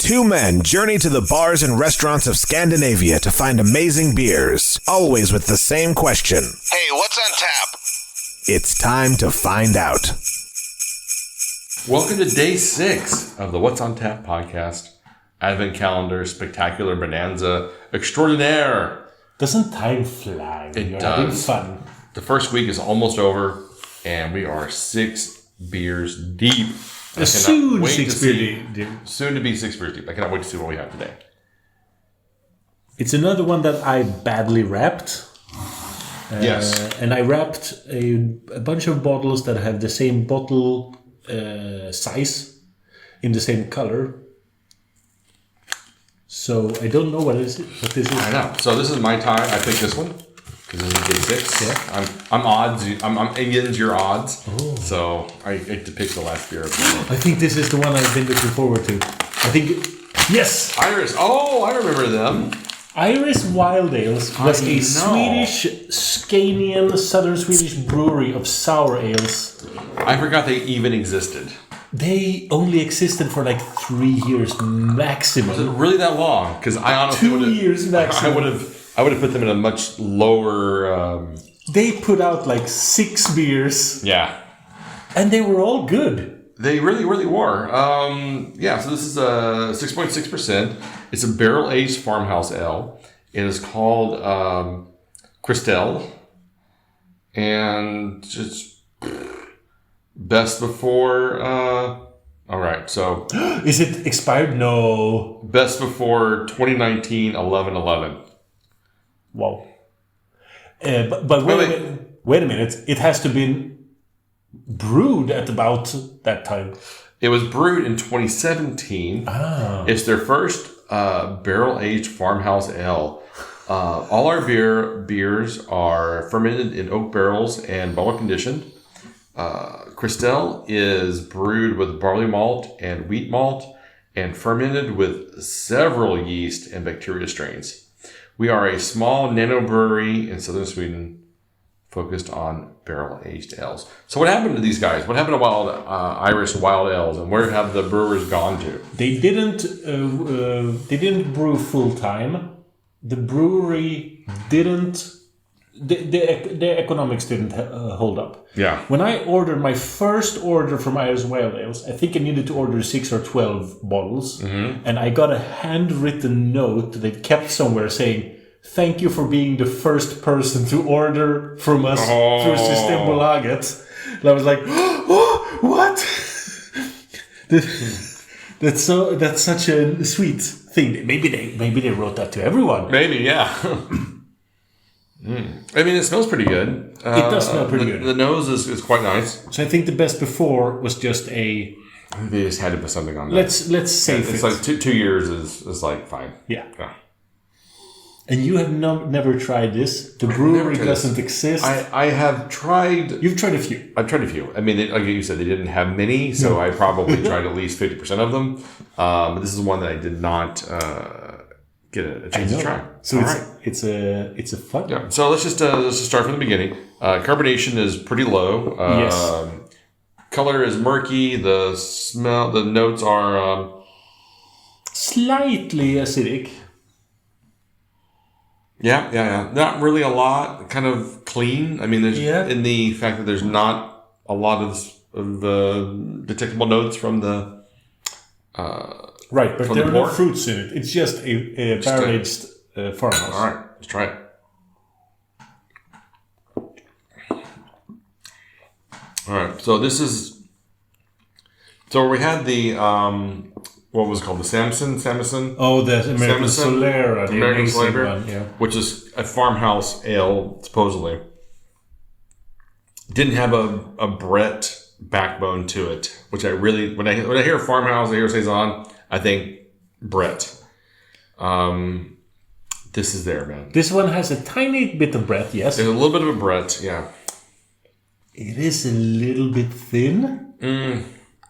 Two men journey to the bars and restaurants of Scandinavia to find amazing beers, always with the same question. Hey, what's on tap? It's time to find out. Welcome to day 6 of the What's on Tap podcast. Advent calendar, spectacular bonanza extraordinaire. Doesn't time fly when you're having fun? The first week is almost over, and we are 6 beers deep. Soon to be 6 beers deep. I cannot wait to see what we have today. It's another one that I badly wrapped. Yes. And I wrapped a bunch of bottles that have the same bottle size in the same color. So I don't know what this is. I know. So this is my time. I picked this one because this is day 6. Yeah. I'm odds. I'm against your odds. Oh. So I get to pick the last beer. I think this is the one I've been looking forward to. I think yes. Iris. Oh, I remember them. Iris Wild Ales was a Swedish, Scanian, southern Swedish brewery of sour ales. I forgot they even existed. They only existed for like 3 years maximum. Was it really that long? Because I honestly 2 years maximum. I would have put them in a much lower. They put out like 6 beers. Yeah, and they were all good. They really, really were. So this is a 6.6%. It's a barrel-aged farmhouse ale. It is called Christel. And just best before... all right, so... Is it expired? No. Best before 2019, 11/11. Wow. But wait a minute. It has to be brewed at about that time. It was brewed in 2017. It's their first barrel-aged farmhouse ale. All our beers are fermented in oak barrels and bottle conditioned. Christel is brewed with barley malt and wheat malt and fermented with several yeast and bacteria strains. We are a small nano brewery in southern Sweden focused on barrel-aged ales. So what happened to these guys? What happened to Irish Wild Ales, and where have the brewers gone to? They didn't brew full time. The brewery didn't. The economics didn't hold up. Yeah. When I ordered my first order from Irish Wild Ales, I think I needed to order 6 or 12 bottles, and I got a handwritten note that kept somewhere saying, "Thank you for being the first person to order from us through Systembolaget." And I was like, "Oh, what?" That's such a sweet thing. Maybe they wrote that to everyone. Maybe, yeah. I mean, it smells pretty good. It does smell pretty good. The nose is quite nice. So I think the best before was just a. They just had to put something on there. Let's save it. It's like 2 years is like fine. Yeah. And you have never tried this. The brewery doesn't exist. I have tried... You've tried a few. I've tried a few. I mean, like you said, they didn't have many, so I probably tried at least 50% of them. But this is one that I did not get a chance to try. So it's a fun. Yeah. So let's just start from the beginning. Carbonation is pretty low. Yes. Color is murky. The notes are slightly acidic. Yeah. Not really a lot. Kind of clean. I mean, there's in the fact that there's not a lot of detectable notes from the right, but there are no fruits in it. It's just a barrel-aged farmhouse. All right, let's try it. All right, so this is. So we had the what was it called, the Samson? Oh, the American Solera, the American Solera one, yeah. Which is a farmhouse ale, supposedly. Didn't have a Brett backbone to it, which I really when I hear farmhouse, I hear saison, I think Brett. This is there, man. This one has a tiny bit of Brett, yes. There's a little bit of a Brett, yeah. It is a little bit thin.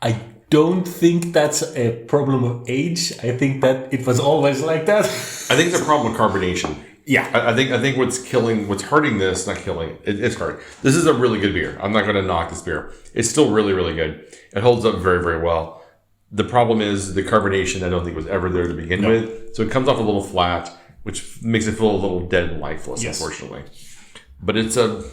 I don't think that's a problem of age. I think that it was always like that. I think it's a problem with carbonation. Yeah. I think what's hurting this, not killing, it's hurting. This is a really good beer. I'm not going to knock this beer. It's still really, really good. It holds up very, very well. The problem is the carbonation I don't think was ever there to begin with. So it comes off a little flat, which makes it feel a little dead and lifeless, unfortunately. But it's a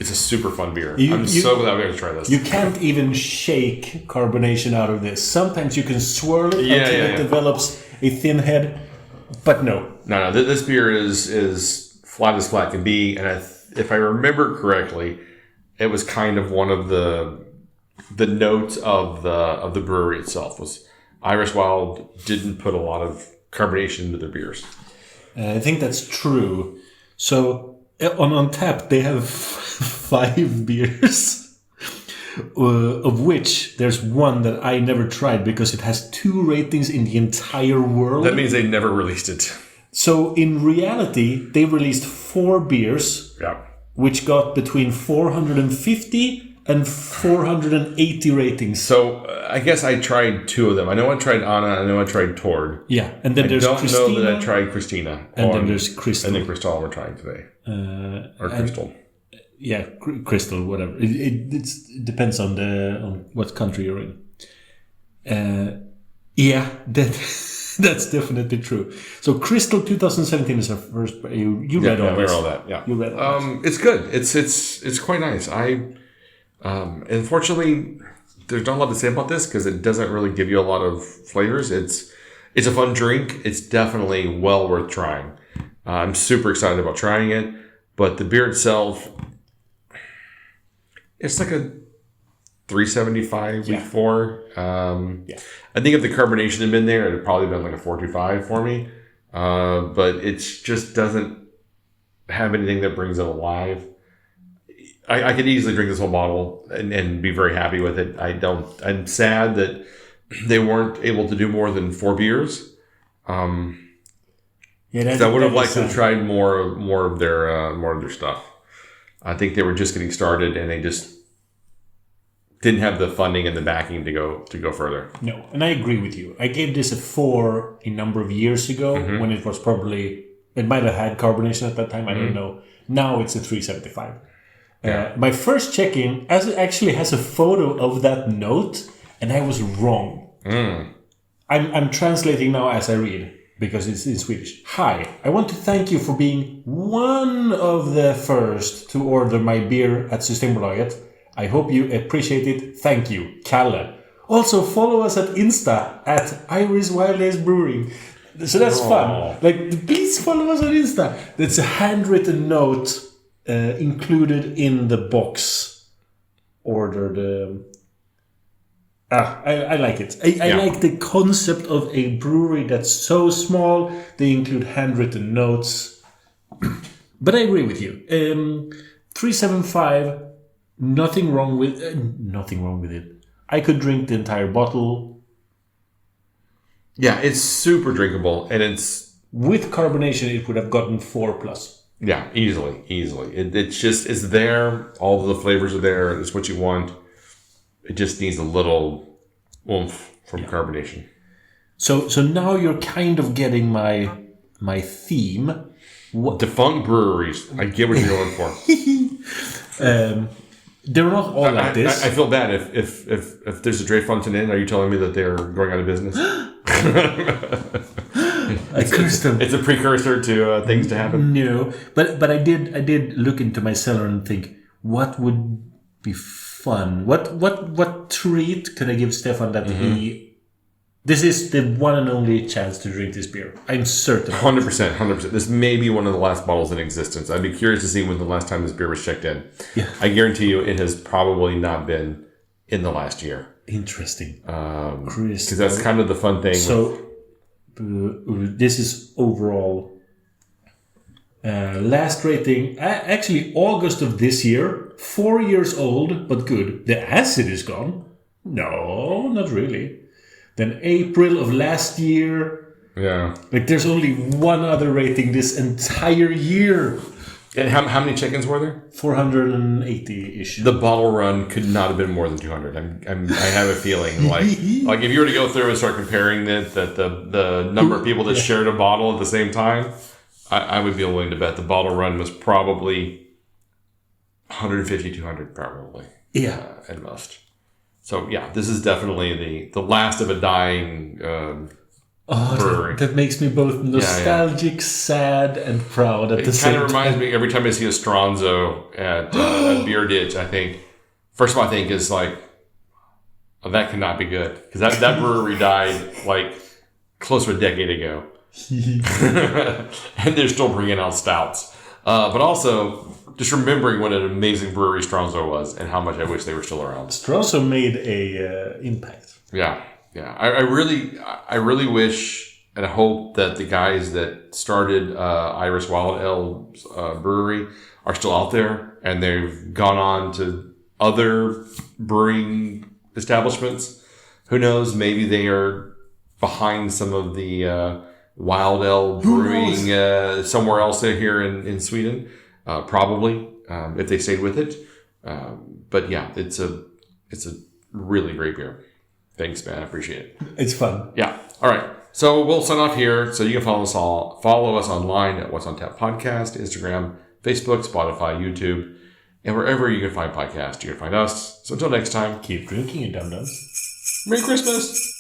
super fun beer. I'm so glad we got to try this. You can't even shake carbonation out of this. Sometimes you can swirl it until it develops a thin head, but no. No. This beer is flat as flat can be, and if I remember correctly, it was kind of one of the notes of the brewery itself was Irish Wild didn't put a lot of carbonation into their beers. I think that's true. So on tap they have 5 beers, of which there's one that I never tried because it has 2 ratings in the entire world. That means they never released it. So in reality, they released 4 beers, which got between 450 and 480 ratings. So I guess I tried 2 of them. I know I tried Anna. I know I tried Tord. Yeah, and then there's Christina. I don't know that I tried Christina. And then there's Christel. And then Christel we're trying today. Or Christel. Yeah, Christel, whatever. It depends on what country you're in. That's definitely true. So Christel 2017 is our first. You read all this. all that. Yeah, you read all that. It's good. It's quite nice. Unfortunately, there's not a lot to say about this because it doesn't really give you a lot of flavors. It's a fun drink. It's definitely well worth trying. I'm super excited about trying it, but the beer itself, it's like a 375 week 4. I think if the carbonation had been there, it'd probably been like a 425 for me. But it just doesn't have anything that brings it alive. I could easily drink this whole bottle and be very happy with it. I'm sad that they weren't able to do more than 4 beers. I would have liked to have tried more of their stuff. I think they were just getting started and they just didn't have the funding and the backing to go further. No, and I agree with you. I gave this a 4 a number of years ago when it was it might have had carbonation at that time. I don't know. Now it's a 375. My first check-in actually has a photo of that note, and I was wrong. I'm translating now as I read, because it's in Swedish. Hi, I want to thank you for being one of the first to order my beer at Systembolaget. I hope you appreciate it. Thank you, Kalle. Also, follow us at Insta at Irish Wild Ales Brewing. So that's fun. Please follow us on Insta. That's a handwritten note included in the box ordered. I like it. I like the concept of a brewery that's so small. They include handwritten notes. But I agree with you. 375. Nothing wrong with it. I could drink the entire bottle. Yeah, it's super drinkable, and it's with carbonation. It would have gotten 4+. Yeah, easily. It's there. All of the flavors are there. It's what you want. It just needs a little oomph from carbonation. So now you're kind of getting my theme. Defunct breweries. I get what you're going for. They're not all like this. I feel bad if there's a defunct in, are you telling me that they're going out of business? I cursed them. It's a precursor to things to happen. No, but I did look into my cellar and think, what would be fun? What treat could I give Stefan that this is the one and only chance to drink this beer? I'm certain. 100%. This may be one of the last bottles in existence. I'd be curious to see when the last time this beer was checked in. Yeah. I guarantee you it has probably not been in the last year. Interesting. Because that's kind of the fun thing. So this is overall last rating. Actually, August of this year. 4 years old, but good. The acid is gone. No, not really. Then April of last year. Yeah. There's only one other rating this entire year. And how many check-ins were there? 480-ish. The bottle run could not have been more than 200. I have a feeling like if you were to go through and start comparing the number of people that shared a bottle at the same time, I would be willing to bet the bottle run was probably 150, 200 probably. Yeah. At most. So yeah, this is definitely the last of a dying brewery. That makes me both nostalgic, sad, and proud at the same time. It kind of reminds me every time I see a Stronzo at a beer ditch. I think first of all, I think is like, oh, that cannot be good because that brewery died like close to a decade ago, and they're still bringing out stouts. But also, just remembering what an amazing brewery Stronzo was and how much I wish they were still around. Stronzo made a impact. Yeah. I really wish and hope that the guys that started Irish Wild Ale Brewery are still out there and they've gone on to other brewing establishments. Who knows? Maybe they are behind some of the Wild Ale brewing somewhere else here in Sweden. Probably, if they stayed with it. But yeah, it's a really great beer. Thanks, man. I appreciate it. It's fun. Yeah. All right. So we'll sign off here. So you can follow us online at What's on Tap Podcast, Instagram, Facebook, Spotify, YouTube, and wherever you can find podcasts, you can find us. So until next time, keep drinking, you dum-dums. Merry Christmas.